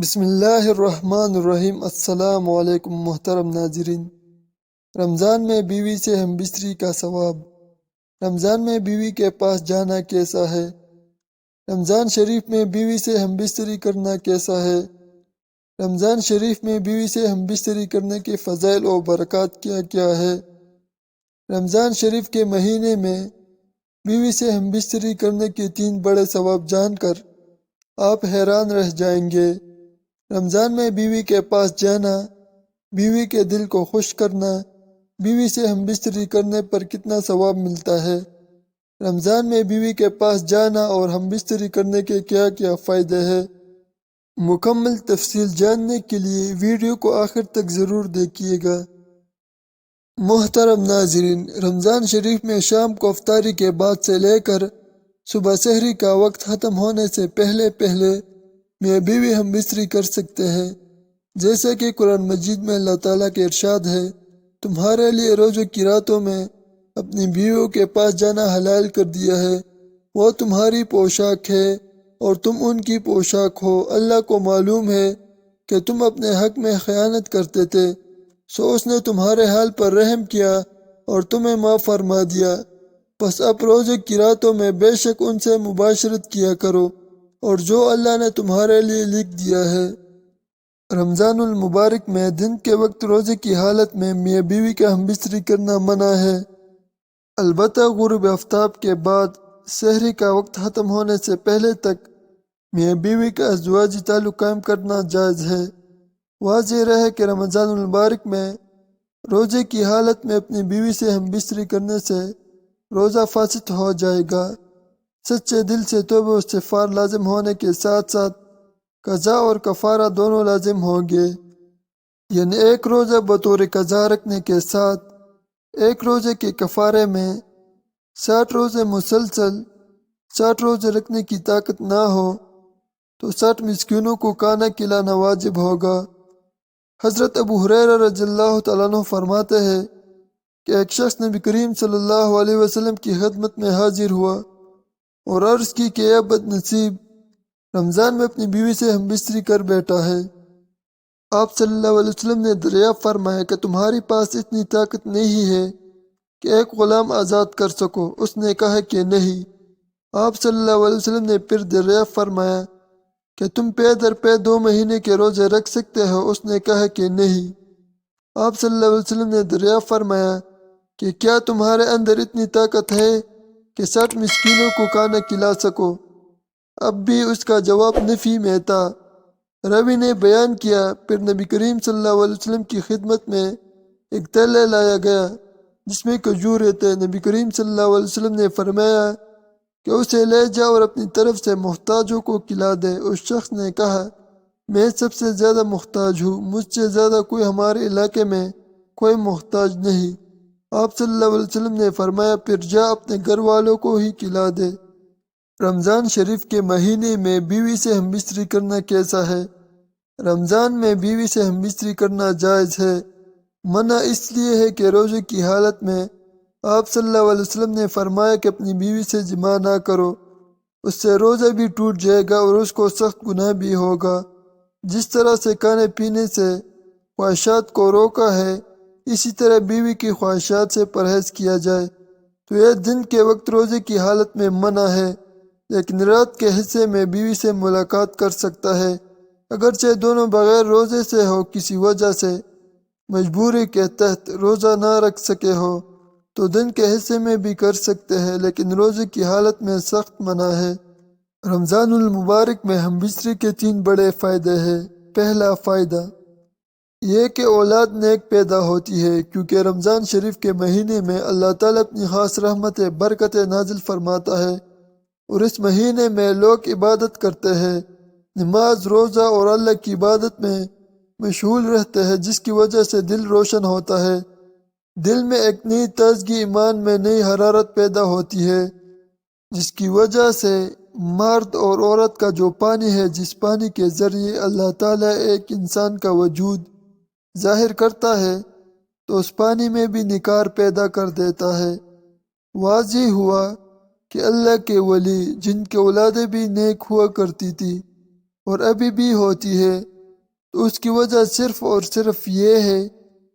بسم اللہ الرحمن الرحیم۔ السلام علیکم محترم ناظرین۔ رمضان میں بیوی سے ہم بستری کا ثواب۔ رمضان میں بیوی کے پاس جانا کیسا ہے؟ رمضان شریف میں بیوی سے ہم بستری کرنا کیسا ہے؟ رمضان شریف میں بیوی سے ہم بستری کرنے کے فضائل و برکات کیا کیا ہے؟ رمضان شریف کے مہینے میں بیوی سے ہم بستری کرنے کے 3 بڑے ثواب جان کر آپ حیران رہ جائیں گے۔ رمضان میں بیوی کے پاس جانا، بیوی کے دل کو خوش کرنا، بیوی سے ہم بستری کرنے پر کتنا ثواب ملتا ہے۔ رمضان میں بیوی کے پاس جانا اور ہم بستری کرنے کے کیا کیا فائدے ہیں، مکمل تفصیل جاننے کے لیے ویڈیو کو آخر تک ضرور دیکھیے گا۔ محترم ناظرین، رمضان شریف میں شام کو افطاری کے بعد سے لے کر صبح سحری کا وقت ختم ہونے سے پہلے میاں بیوی ہم بستری کر سکتے ہیں، جیسا کہ قرآن مجید میں اللہ تعالیٰ کے ارشاد ہے، تمہارے لیے روزوں کی راتوں میں اپنی بیویوں کے پاس جانا حلال کر دیا ہے، وہ تمہاری پوشاک ہے اور تم ان کی پوشاک ہو۔ اللہ کو معلوم ہے کہ تم اپنے حق میں خیانت کرتے تھے، سو اس نے تمہارے حال پر رحم کیا اور تمہیں معاف فرما دیا۔ بس اب روزے کی راتوں میں بے شک ان سے مباشرت کیا کرو اور جو اللہ نے تمہارے لیے لکھ دیا ہے۔ رمضان المبارک میں دن کے وقت روزے کی حالت میں میاں بیوی کا ہم بستری کرنا منع ہے، البتہ غروب آفتاب کے بعد سحری کا وقت ختم ہونے سے پہلے تک میاں بیوی کا ازدواجی تعلق قائم کرنا جائز ہے۔ واضح رہے کہ رمضان المبارک میں روزے کی حالت میں اپنی بیوی سے ہم بستری کرنے سے روزہ فاسد ہو جائے گا۔ سچے دل سے توبہ و استغفار لازم ہونے کے ساتھ ساتھ قضا اور کفارہ دونوں لازم ہوں گے، یعنی ایک روزہ بطور قضا رکھنے کے ساتھ ایک روزے کے کفارے میں 60 روزے مسلسل 60 روزے رکھنے کی طاقت نہ ہو تو 60 مسکینوں کو کھانا کھلانا واجب ہوگا۔ حضرت ابو ہریرہ رضی اللہ تعالیٰ عنہ فرماتے ہیں کہ ایک شخص نبی کریم صلی اللہ علیہ وسلم کی خدمت میں حاضر ہوا اور عرض کی کہ اے بد نصیب، رمضان میں اپنی بیوی سے ہم بستری کر بیٹھا ہے۔ آپ صلی اللہ علیہ وسلم نے دریافت فرمایا کہ تمہاری پاس اتنی طاقت نہیں ہے کہ ایک غلام آزاد کر سکو؟ اس نے کہا کہ نہیں۔ آپ صلی اللہ علیہ وسلم نے پھر دریافت فرمایا کہ تم پے در پے 2 مہینے کے روزے رکھ سکتے ہو؟ اس نے کہا کہ نہیں۔ آپ صلی اللہ علیہ وسلم نے دریافت فرمایا کہ کیا تمہارے اندر اتنی طاقت ہے کہ 60 مسکینوں کو کھانا کھلا سکو؟ اب بھی اس کا جواب نفی میں تھا۔ راوی نے بیان کیا، پھر نبی کریم صلی اللہ علیہ وسلم کی خدمت میں ایک تیلے لایا گیا جس میں کھجورے تھے۔ نبی کریم صلی اللہ علیہ وسلم نے فرمایا کہ اسے لے جا اور اپنی طرف سے محتاجوں کو کھلا دے۔ اس شخص نے کہا، میں سب سے زیادہ محتاج ہوں، مجھ سے زیادہ کوئی ہمارے علاقے میں کوئی محتاج نہیں۔ آپ صلی اللہ علیہ وسلم نے فرمایا، پھر جا اپنے گھر والوں کو ہی کھلا دے۔ رمضان شریف کے مہینے میں بیوی سے ہم بستری کرنا کیسا ہے؟ رمضان میں بیوی سے ہم بستری کرنا جائز ہے، منع اس لیے ہے کہ روزے کی حالت میں آپ صلی اللہ علیہ وسلم نے فرمایا کہ اپنی بیوی سے جماع نہ کرو، اس سے روزہ بھی ٹوٹ جائے گا اور اس کو سخت گناہ بھی ہوگا۔ جس طرح سے کھانے پینے سے خواہشات کو روکا ہے، اسی طرح بیوی کی خواہشات سے پرہیز کیا جائے تو یہ دن کے وقت روزے کی حالت میں منع ہے، لیکن رات کے حصے میں بیوی سے ملاقات کر سکتا ہے، اگرچہ دونوں بغیر روزے سے ہو، کسی وجہ سے مجبوری کے تحت روزہ نہ رکھ سکے ہو تو دن کے حصے میں بھی کر سکتے ہیں، لیکن روزے کی حالت میں سخت منع ہے۔ رمضان المبارک میں ہم بستری کے 3 بڑے فائدے ہیں۔ پہلا فائدہ یہ کہ اولاد نیک پیدا ہوتی ہے، کیونکہ رمضان شریف کے مہینے میں اللہ تعالیٰ اپنی خاص رحمت برکت نازل فرماتا ہے اور اس مہینے میں لوگ عبادت کرتے ہیں، نماز، روزہ اور اللہ کی عبادت میں مشغول رہتے ہیں، جس کی وجہ سے دل روشن ہوتا ہے، دل میں ایک نئی تازگی، ایمان میں نئی حرارت پیدا ہوتی ہے، جس کی وجہ سے مرد اور عورت کا جو پانی ہے، جس پانی کے ذریعے اللہ تعالیٰ ایک انسان کا وجود ظاہر کرتا ہے، تو اس پانی میں بھی نکھار پیدا کر دیتا ہے۔ واضح ہوا کہ اللہ کے ولی جن کے اولادیں بھی نیک ہوا کرتی تھی اور ابھی بھی ہوتی ہے، تو اس کی وجہ صرف اور صرف یہ ہے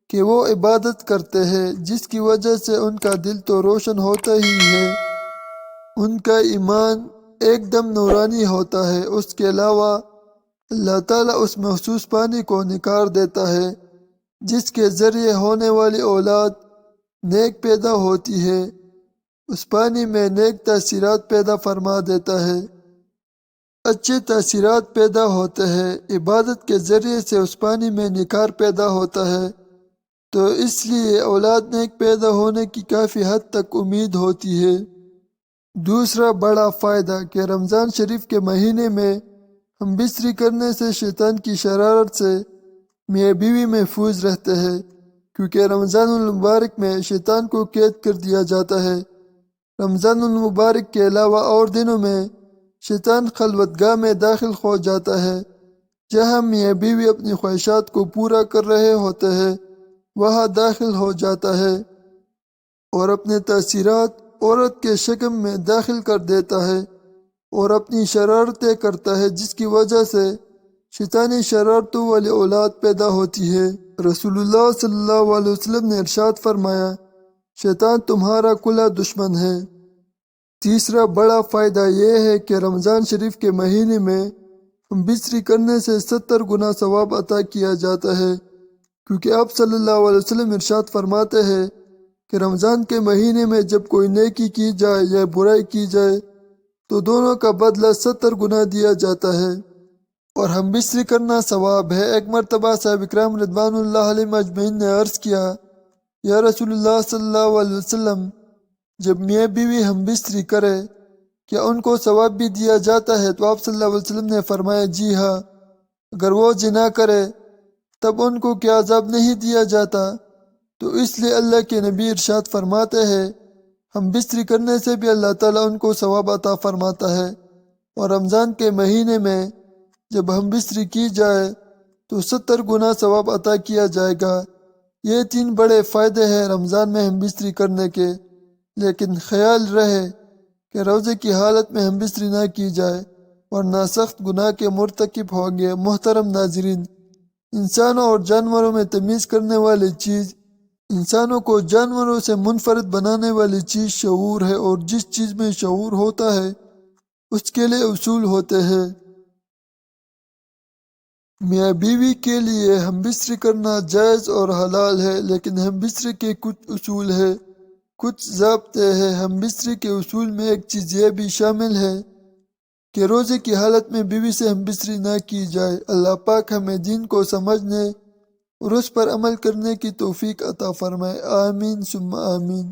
کہ وہ عبادت کرتے ہیں، جس کی وجہ سے ان کا دل تو روشن ہوتا ہی ہے، ان کا ایمان ایک دم نورانی ہوتا ہے۔ اس کے علاوہ اللہ تعالیٰ اس محسوس پانی کو نکار دیتا ہے جس کے ذریعے ہونے والی اولاد نیک پیدا ہوتی ہے، اس پانی میں نیک تاثیرات پیدا فرما دیتا ہے، اچھے تاثیرات پیدا ہوتے ہیں، عبادت کے ذریعے سے اس پانی میں نکھار پیدا ہوتا ہے، تو اس لیے اولاد نیک پیدا ہونے کی کافی حد تک امید ہوتی ہے۔ دوسرا بڑا فائدہ کہ رمضان شریف کے مہینے میں ہم بستری کرنے سے شیطان کی شرارت سے میاں بیوی محفوظ رہتے ہیں، کیونکہ رمضان المبارک میں شیطان کو قید کر دیا جاتا ہے۔ رمضان المبارک کے علاوہ اور دنوں میں شیطان خلوتگاہ میں داخل ہو جاتا ہے، جہاں میاں بیوی اپنی خواہشات کو پورا کر رہے ہوتے ہیں، وہاں داخل ہو جاتا ہے اور اپنے تاثیرات عورت کے شکم میں داخل کر دیتا ہے اور اپنی شرارتیں کرتا ہے، جس کی وجہ سے شیطانی شرارتوں والی اولاد پیدا ہوتی ہے۔ رسول اللہ صلی اللہ علیہ وسلم نے ارشاد فرمایا، شیطان تمہارا کھلا دشمن ہے۔ تیسرا بڑا فائدہ یہ ہے کہ رمضان شریف کے مہینے میں ہم بستری کرنے سے 70 گنا ثواب عطا کیا جاتا ہے، کیونکہ آپ صلی اللہ علیہ وسلم ارشاد فرماتے ہیں کہ رمضان کے مہینے میں جب کوئی نیکی کی جائے یا برائی کی جائے تو دونوں کا بدلہ 70 گنا دیا جاتا ہے اور ہم بستری کرنا ثواب ہے۔ ایک مرتبہ صحابہ کرام رضوان اللہ علیہم اجمعین نے عرض کیا، یا رسول اللہ صلی اللہ علیہ وسلم، جب میاں بیوی ہم بستری کرے کیا ان کو ثواب بھی دیا جاتا ہے؟ تو آپ صلی اللہ علیہ وسلم نے فرمایا، جی ہاں، اگر وہ زنا کرے تب ان کو کیا عذاب نہیں دیا جاتا؟ تو اس لیے اللہ کے نبی ارشاد فرماتے ہیں، ہم بستری کرنے سے بھی اللہ تعالیٰ ان کو ثواب عطا فرماتا ہے، اور رمضان کے مہینے میں جب ہم بستری کی جائے تو 70 گنا ثواب عطا کیا جائے گا۔ یہ 3 بڑے فائدے ہیں رمضان میں ہم بستری کرنے کے، لیکن خیال رہے کہ روزے کی حالت میں ہم بستری نہ کی جائے ورنہ سخت گناہ کے مرتکب ہوں گے۔ محترم ناظرین، انسانوں اور جانوروں میں تمیز کرنے والی چیز، انسانوں کو جانوروں سے منفرد بنانے والی چیز شعور ہے، اور جس چیز میں شعور ہوتا ہے اس کے لیے اصول ہوتے ہیں۔ میاں بیوی کے لیے ہم بستری کرنا جائز اور حلال ہے، لیکن ہم بستری کے کچھ اصول ہیں، کچھ ضابطے ہیں۔ ہم بستری کے اصول میں ایک چیز یہ بھی شامل ہے کہ روزے کی حالت میں بیوی سے ہم بستری نہ کی جائے۔ اللہ پاک ہمیں دین کو سمجھنے اور اس پر عمل کرنے کی توفیق عطا فرمائے، آمین ثم آمین۔